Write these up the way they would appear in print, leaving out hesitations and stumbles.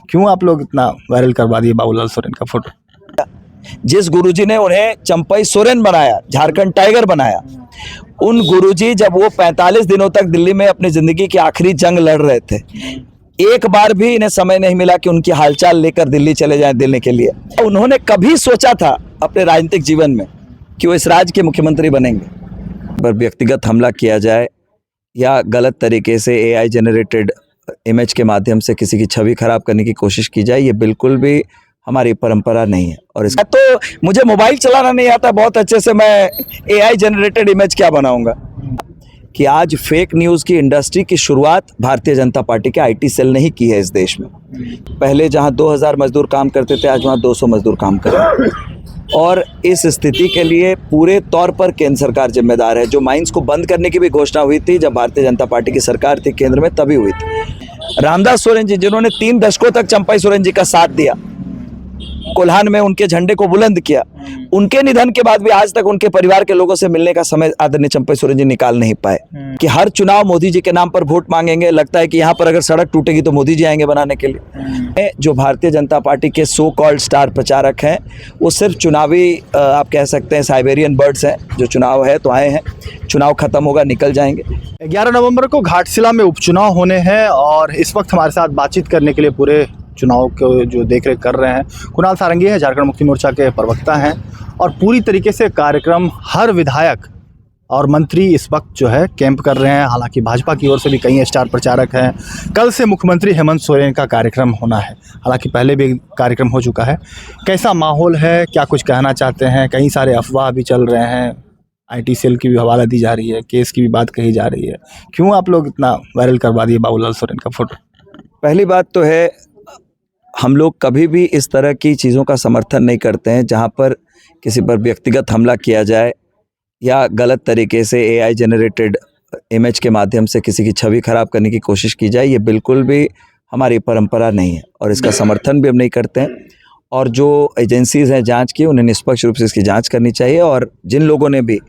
क्यों आप लोग इतना वायरल करवा दिए बाबूलाल सोरेन का फोटो? जिस गुरुजी ने उन्हें चंपई सोरेन बनाया, झारखंड टाइगर बनाया, उन गुरुजी जब वो 45 दिनों तक दिल्ली में अपनी जिंदगी की आखिरी जंग लड़ रहे थे, एक बार भी इन्हें समय नहीं मिला कि उनकी हालचाल लेकर दिल्ली चले जाएं देने के लिए। उन्होंने कभी सोचा था अपने राजनीतिक जीवन में कि वो इस राज्य के मुख्यमंत्री बनेंगे? पर व्यक्तिगत हमला किया जाए या गलत तरीके से AI जनरेटेड इमेज के माध्यम से किसी की छवि खराब करने की कोशिश की जाए, ये बिल्कुल भी हमारी परंपरा नहीं है। और इसका तो मुझे मोबाइल चलाना नहीं आता बहुत अच्छे से, मैं AI जनरेटेड इमेज क्या बनाऊंगा? कि आज फेक न्यूज़ की इंडस्ट्री की शुरुआत भारतीय जनता पार्टी के IT सेल ने ही की है इस देश में। पहले जहां 2000 मजदूर काम करते थे, आज वहां 200 मजदूर काम कर रहे हैं। और इस स्थिति के लिए पूरे तौर पर केंद्र सरकार जिम्मेदार है। जो माइंस को बंद करने की भी घोषणा हुई थी जब भारतीय जनता पार्टी की सरकार थी केंद्र में, तभी हुई थी। रामदास सोरेन जी, जिन्होंने 3 दशकों तक चंपई सोरेन जी का साथ दिया, कोल्हान में उनके झंडे को बुलंद किया, उनके निधन के बाद भी आज तक उनके परिवार के लोगों से मिलने का समय आदरणीय चंपई सोरेन जी निकाल नहीं पाए। कि हर चुनाव मोदी जी के नाम पर वोट मांगेंगे, लगता है कि यहाँ पर अगर सड़क टूटेगी तो मोदी जी आएंगे बनाने के लिए। जो भारतीय जनता पार्टी के सो कॉल्ड स्टार प्रचारक हैं, वो सिर्फ चुनावी आप कह सकते हैं साइबेरियन बर्ड्स हैं। जो चुनाव है तो आए हैं, चुनाव खत्म होगा निकल जाएंगे। 11 नवंबर को घाटशिला में उपचुनाव होने हैं और इस वक्त हमारे साथ बातचीत करने के लिए पूरे चुनाव को जो देखरेख कर रहे हैं कुणाल सारंगी है, झारखंड मुक्ति मोर्चा के प्रवक्ता हैं। और पूरी तरीके से कार्यक्रम हर विधायक और मंत्री इस वक्त जो है कैंप कर रहे हैं। हालांकि भाजपा की ओर से भी कई स्टार प्रचारक हैं। कल से मुख्यमंत्री हेमंत सोरेन का कार्यक्रम होना है, हालांकि पहले भी कार्यक्रम हो चुका है। कैसा माहौल है, क्या कुछ कहना चाहते हैं? कई सारे अफवाह भी चल रहे हैं, IT सेल की भी हवाला दी जा रही है, केस की भी बात कही जा रही है। क्यों आप लोग इतना वायरल करवा दिए बाबूलाल सोरेन का फोटो? पहली बात तो है, हम लोग कभी भी इस तरह की चीज़ों का समर्थन नहीं करते हैं जहां पर किसी पर व्यक्तिगत हमला किया जाए या गलत तरीके से AI जनरेटेड इमेज के माध्यम से किसी की छवि खराब करने की कोशिश की जाए, ये बिल्कुल भी हमारी परंपरा नहीं है और इसका समर्थन भी हम नहीं करते हैं। और जो एजेंसीज़ हैं जांच की, उन्हें निष्पक्ष रूप से इसकी जांच करनी चाहिए और जिन लोगों ने भी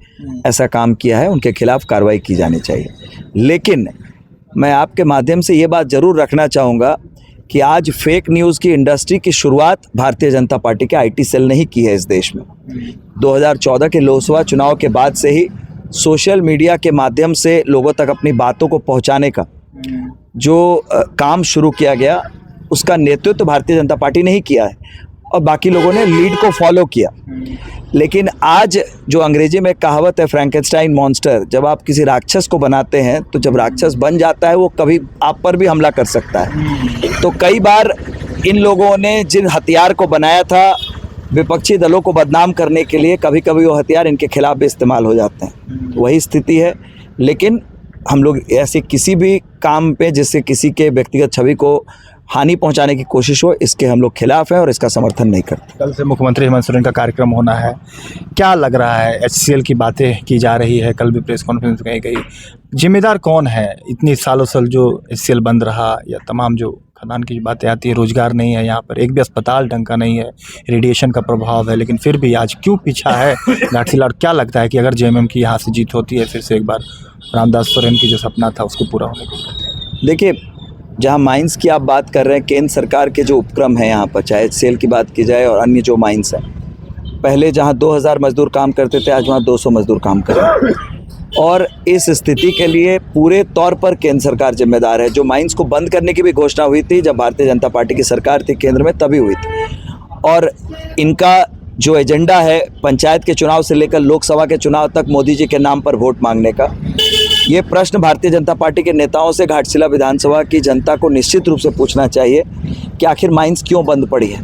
ऐसा काम किया है उनके खिलाफ कार्रवाई की जानी चाहिए। लेकिन मैं आपके माध्यम से ये बात ज़रूर रखना चाहूँगा कि आज फेक न्यूज़ की इंडस्ट्री की शुरुआत भारतीय जनता पार्टी के IT सेल ने ही की है इस देश में। 2014 के लोकसभा चुनाव के बाद से ही सोशल मीडिया के माध्यम से लोगों तक अपनी बातों को पहुंचाने का जो काम शुरू किया गया, उसका नेतृत्व भारतीय जनता पार्टी ने ही किया है और बाकी लोगों ने लीड को फॉलो किया। लेकिन आज जो अंग्रेजी में कहावत है फ्रैंकेनस्टाइन मॉन्स्टर, जब आप किसी राक्षस को बनाते हैं तो जब राक्षस बन जाता है वो कभी आप पर भी हमला कर सकता है। तो कई बार इन लोगों ने जिन हथियार को बनाया था विपक्षी दलों को बदनाम करने के लिए, कभी कभी वो हथियार इनके खिलाफ भी इस्तेमाल हो जाते हैं। वही स्थिति है। लेकिन हम लोग ऐसे किसी भी काम पे जिससे किसी के व्यक्तिगत छवि को हानि पहुंचाने की कोशिश हो, इसके हम लोग खिलाफ हैं और इसका समर्थन नहीं करते। कल से मुख्यमंत्री हेमंत सोरेन का कार्यक्रम होना है, क्या लग रहा है? HCL की बातें की जा रही है, कल भी प्रेस कॉन्फ्रेंस कही गई। जिम्मेदार कौन है? इतनी सालों साल जो HCL बंद रहा, या तमाम जो खदान की बातें आती है, रोजगार नहीं है यहाँ पर, एक भी अस्पताल ढंग का नहीं है, रेडिएशन का प्रभाव है, लेकिन फिर भी आज क्यों पीछा है घाटशिला? और क्या लगता है कि अगर JMM की यहाँ से जीत होती है फिर से एक बार रामदास सोरेन की जो सपना था उसको पूरा होने को? देखिए, जहाँ माइंस की आप बात कर रहे हैं, केंद्र सरकार के जो उपक्रम हैं यहाँ पर, चाहे HCL की बात की जाए और अन्य जो माइंस हैं, पहले जहाँ 2000 मजदूर काम करते थे, आज वहाँ 200 मजदूर काम कर रहे हैं। और इस स्थिति के लिए पूरे तौर पर केंद्र सरकार जिम्मेदार है। जो माइंस को बंद करने की भी घोषणा हुई थी जब भारतीय जनता पार्टी की सरकार थी केंद्र में, तभी हुई थी। और इनका जो एजेंडा है पंचायत के चुनाव से लेकर लोकसभा के चुनाव तक मोदी जी के नाम पर वोट मांगने का, ये प्रश्न भारतीय जनता पार्टी के नेताओं से घाटशिला विधानसभा की जनता को निश्चित रूप से पूछना चाहिए कि आखिर माइंस क्यों बंद पड़ी है।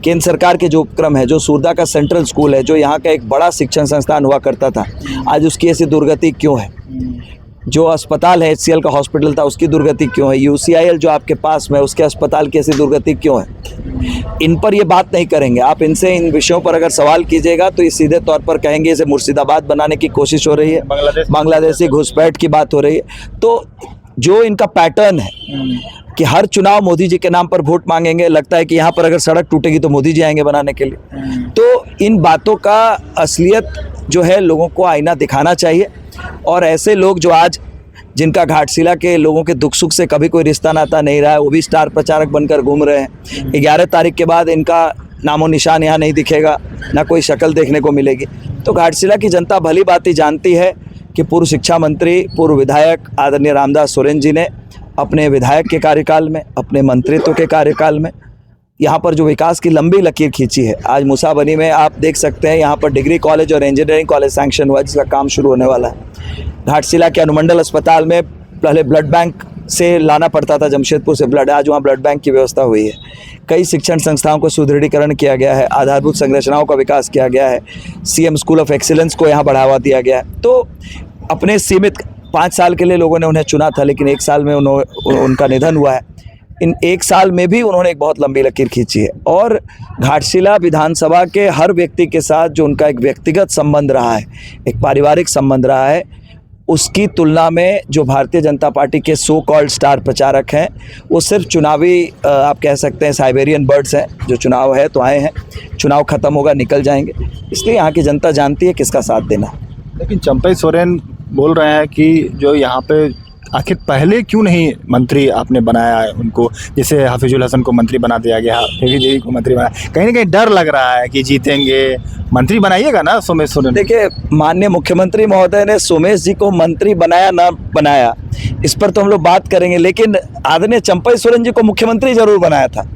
केंद्र सरकार के जो उपक्रम है, जो सूरदा का सेंट्रल स्कूल है, जो यहाँ का एक बड़ा शिक्षण संस्थान हुआ करता था, आज उसकी ऐसी दुर्गति क्यों है? जो अस्पताल है HCL का हॉस्पिटल था, उसकी दुर्गति क्यों है? UCIL जो आपके पास में, उसके अस्पताल की ऐसी दुर्गति क्यों है? इन पर ये बात नहीं करेंगे। आप इनसे इन विषयों पर अगर सवाल कीजिएगा तो ये सीधे तौर पर कहेंगे इसे मुर्शिदाबाद बनाने की कोशिश हो रही है, बांग्लादेशी घुसपैठ की बात हो रही है। तो जो इनका पैटर्न है कि हर चुनाव मोदी जी के नाम पर वोट मांगेंगे, लगता है कि यहाँ पर अगर सड़क टूटेगी तो मोदी जी आएंगे बनाने के लिए। तो इन बातों का असलियत जो है लोगों को आईना दिखाना चाहिए। और ऐसे लोग जो आज जिनका घाटशिला के लोगों के दुख सुख से कभी कोई रिश्ता नाता नहीं रहा है, वो भी स्टार प्रचारक बनकर घूम रहे हैं। 11 तारीख के बाद इनका नामो निशान यहाँ नहीं दिखेगा, ना कोई शक्ल देखने को मिलेगी। तो घाटशिला की जनता भली भांति जानती है कि पूर्व शिक्षा मंत्री, पूर्व विधायक आदरणीय रामदास सोरेन जी ने अपने विधायक के कार्यकाल में, अपने मंत्रित्व के कार्यकाल में यहाँ पर जो विकास की लंबी लकीर खींची है। आज मूसाबनी में आप देख सकते हैं, यहाँ पर डिग्री कॉलेज और इंजीनियरिंग कॉलेज सैंक्शन हुआ, जिसका काम शुरू होने वाला है। घाटशिला के अनुमंडल अस्पताल में पहले ब्लड बैंक से लाना पड़ता था, जमशेदपुर से ब्लड, आज वहाँ ब्लड बैंक की व्यवस्था हुई है। कई शिक्षण संस्थाओं को सुदृढ़ीकरण किया गया है, आधारभूत संरचनाओं का विकास किया गया है, सीएम स्कूल ऑफ एक्सीलेंस को यहाँ बढ़ावा दिया गया है। तो अपने सीमित 5 साल के लिए लोगों ने उन्हें चुना था, लेकिन 1 साल में उनका निधन हुआ है। इन 1 साल में भी उन्होंने एक बहुत लंबी लकीर खींची है और घाटशिला विधानसभा के हर व्यक्ति के साथ जो उनका एक व्यक्तिगत संबंध रहा है, एक पारिवारिक संबंध रहा है, उसकी तुलना में जो भारतीय जनता पार्टी के सो कॉल्ड स्टार प्रचारक हैं, वो सिर्फ चुनावी आप कह सकते हैं साइबेरियन बर्ड्स हैं। जो चुनाव है तो आए हैं, चुनाव ख़त्म होगा निकल जाएंगे, इसलिए यहाँ की जनता जानती है किसका साथ देना। लेकिन चंपई सोरेन बोल रहे हैं कि जो यहाँ पे आखिर पहले क्यों नहीं मंत्री आपने बनाया है उनको, जैसे हाफिजुल हसन को मंत्री बना दिया गया, देवी देवी को मंत्री बनाया, कहीं ना कहीं डर लग रहा है कि जीतेंगे, मंत्री बनाइएगा ना सोमेश सोरेन। देखिए, माननीय मुख्यमंत्री महोदय ने सोमेश जी को मंत्री बनाया ना बनाया, इस पर तो हम लोग बात करेंगे, लेकिन आदरणीय चंपई सोरेन जी को मुख्यमंत्री जरूर बनाया था।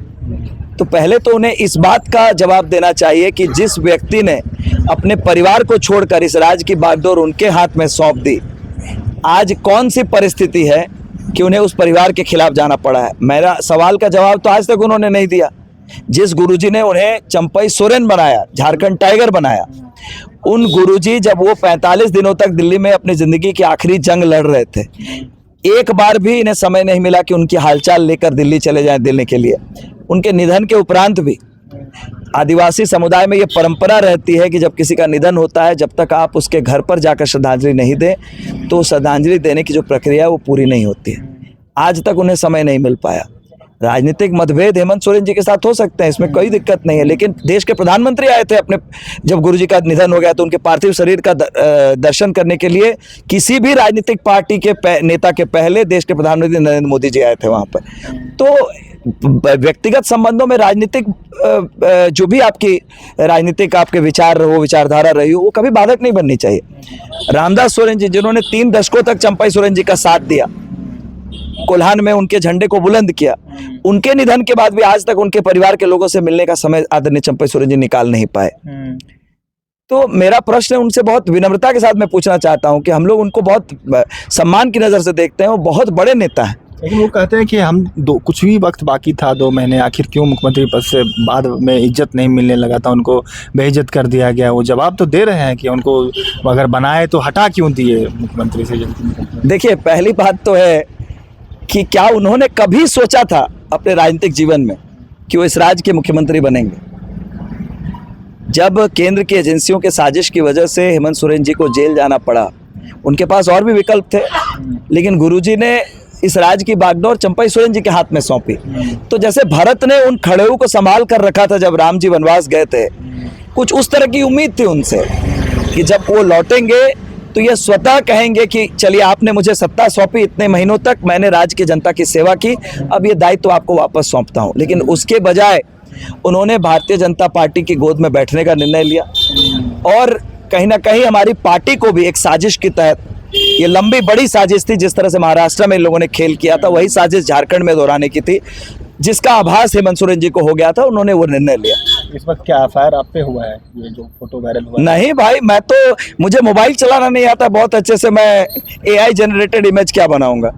तो पहले तो उन्हें इस बात का जवाब देना चाहिए कि जिस व्यक्ति ने अपने परिवार को छोड़कर इस राज्य की बागडोर उनके हाथ में सौंप दी, आज कौन सी परिस्थिति है कि उन्हें उस परिवार के खिलाफ जाना पड़ा है। मेरा सवाल का जवाब तो आज तक उन्होंने नहीं दिया। जिस गुरुजी ने उन्हें चंपई सोरेन बनाया, झारखंड टाइगर बनाया, उन गुरुजी जब वो 45 दिनों तक दिल्ली में अपनी जिंदगी की आखिरी जंग लड़ रहे थे, एक बार भी इन्हें समय नहीं मिला कि उनकी हालचाल लेकर दिल्ली चले जाएं देने के लिए। उनके निधन के उपरांत भी आदिवासी समुदाय में ये परंपरा रहती है कि जब किसी का निधन होता है, जब तक आप उसके घर पर जाकर श्रद्धांजलि नहीं दें, तो श्रद्धांजलि देने की जो प्रक्रिया है वो पूरी नहीं होती है। आज तक उन्हें समय नहीं मिल पाया। राजनीतिक मतभेद हेमंत सोरेन जी के साथ हो सकते हैं, इसमें कोई दिक्कत नहीं है, लेकिन देश के प्रधानमंत्री आए थे अपने, जब गुरुजी का निधन हो गया तो उनके पार्थिव शरीर का दर्शन करने के लिए किसी भी राजनीतिक पार्टी के नेता के पहले देश के प्रधानमंत्री नरेंद्र मोदी जी आए थे वहाँ पर। तो व्यक्तिगत संबंधों में राजनीतिक जो भी आपकी राजनीतिक आपके विचार हो, विचारधारा रही हो, वो कभी बाधक नहीं बननी चाहिए। रामदास सोरेन जी, जिन्होंने 3 दशकों तक चंपई सोरेन जी का साथ दिया, कोल्हान में उनके झंडे को बुलंद किया, उनके निधन के बाद भी आज तक उनके परिवार के लोगों से मिलने का समय आदरणीय चंपई सोरेन जी निकाल नहीं पाए। तो मेरा प्रश्न उनसे बहुत विनम्रता के साथ मैं पूछना चाहता हूं कि हम लोग उनको बहुत सम्मान की नज़र से देखते हैं, वो बहुत बड़े नेता हैं, लेकिन वो कहते हैं कि हम कुछ भी वक्त बाकी था, 2 महीने, आखिर क्यों मुख्यमंत्री पद से बाद में इज्जत नहीं मिलने लगा था, उनको बेइज्जत कर दिया गया। वो जवाब तो दे रहे हैं कि उनको अगर बनाए तो हटा क्यों दिए मुख्यमंत्री से। देखिए, पहली बात तो है कि क्या उन्होंने कभी सोचा था अपने राजनीतिक जीवन में कि वो इस राज्य के मुख्यमंत्री बनेंगे। जब केंद्र की एजेंसियों के साजिश की वजह से हेमंत सोरेन जी को जेल जाना पड़ा, उनके पास और भी विकल्प थे, लेकिन गुरुजी ने इस राज्य की बागडोर चंपई सोरेन जी के हाथ में सौंपी। तो जैसे भरत ने उन खड़ेऊ को संभाल कर रखा था जब राम जी वनवास गए थे, कुछ उस तरह की उम्मीद थी उनसे कि जब वो लौटेंगे तो ये स्वतः कहेंगे कि चलिए आपने मुझे सत्ता सौंपी, इतने महीनों तक मैंने राज्य की जनता की सेवा की, अब ये दायित्व आपको वापस सौंपता हूँ। लेकिन उसके बजाय उन्होंने भारतीय जनता पार्टी की गोद में बैठने का निर्णय लिया और कहीं ना कहीं हमारी पार्टी को भी एक साजिश के तहत, ये लंबी बड़ी साजिश थी, जिस तरह से महाराष्ट्र में इन लोगों ने खेल किया था, वही साजिश झारखंड में दोहराने की थी, जिसका आभास हेमंत सोरेन जी को हो गया था। उन्होंने वो निर्णय लिया। इस वक्त क्या एफआईआर आप पे हुआ है, ये जो फोटो वायरल हुआ है? नहीं भाई, मैं तो, मुझे मोबाइल चलाना नहीं आता बहुत अच्छे से, मैं AI जनरेटेड इमेज क्या बनाऊंगा।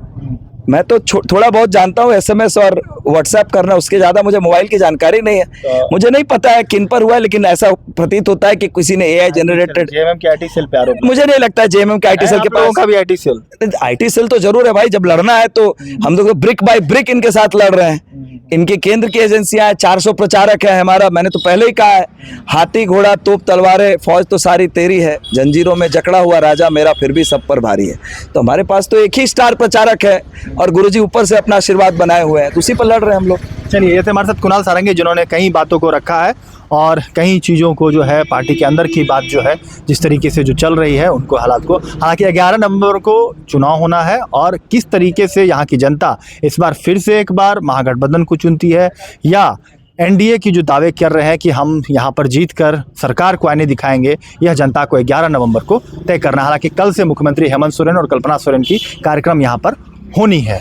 मैं तो थोड़ा बहुत जानता हूँ SMS और WhatsApp करना, उसके ज़्यादा मुझे मोबाइल की जानकारी नहीं है। मुझे नहीं पता है किन पर हुआ है, लेकिन ऐसा प्रतीत होता है कि किसी ने AI जनरेटेड। जेएमएम के IT सेल पे आरोप? मुझे मुझे नहीं लगता है जेएमएम के IT सेल के लोगों का भी IT सेल। IT सेल तो जरूर है भाई, जब लड़ना है तो हम लोग ब्रिक बाय ब्रिक इनके साथ लड़ रहे हैं। इनकी केंद्र की एजेंसियां हैं, 400 प्रचारक है हमारा। मैंने तो पहले ही कहा है, हाथी घोड़ा तोप तलवारें फौज तो सारी तेरी है, जंजीरों में जकड़ा हुआ राजा मेरा फिर भी सब पर भारी है। तो हमारे पास तो एक ही स्टार प्रचारक है और गुरुजी ऊपर से अपना आशीर्वाद बनाए हुए हैं, तो उसी पर लड़ रहे हैं हम लोग। चलिए, ये थे हमारे साथ कुणाल सारंगी, जिन्होंने कई बातों को रखा है और कई चीज़ों को जो है पार्टी के अंदर की बात जो है जिस तरीके से जो चल रही है उनको हालात को, हालांकि 11 नवंबर को चुनाव होना है और किस तरीके से यहाँ की जनता इस बार फिर से एक बार महागठबंधन को चुनती है या एनडीए की जो दावे कर रहे हैं कि हम यहाँ पर जीत कर सरकार को आने दिखाएंगे, यह जनता को 11 नवंबर को तय करना है। हालांकि कल से मुख्यमंत्री हेमंत सोरेन और कल्पना सोरेन की कार्यक्रम यहाँ पर होनी है।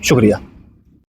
शुक्रिया।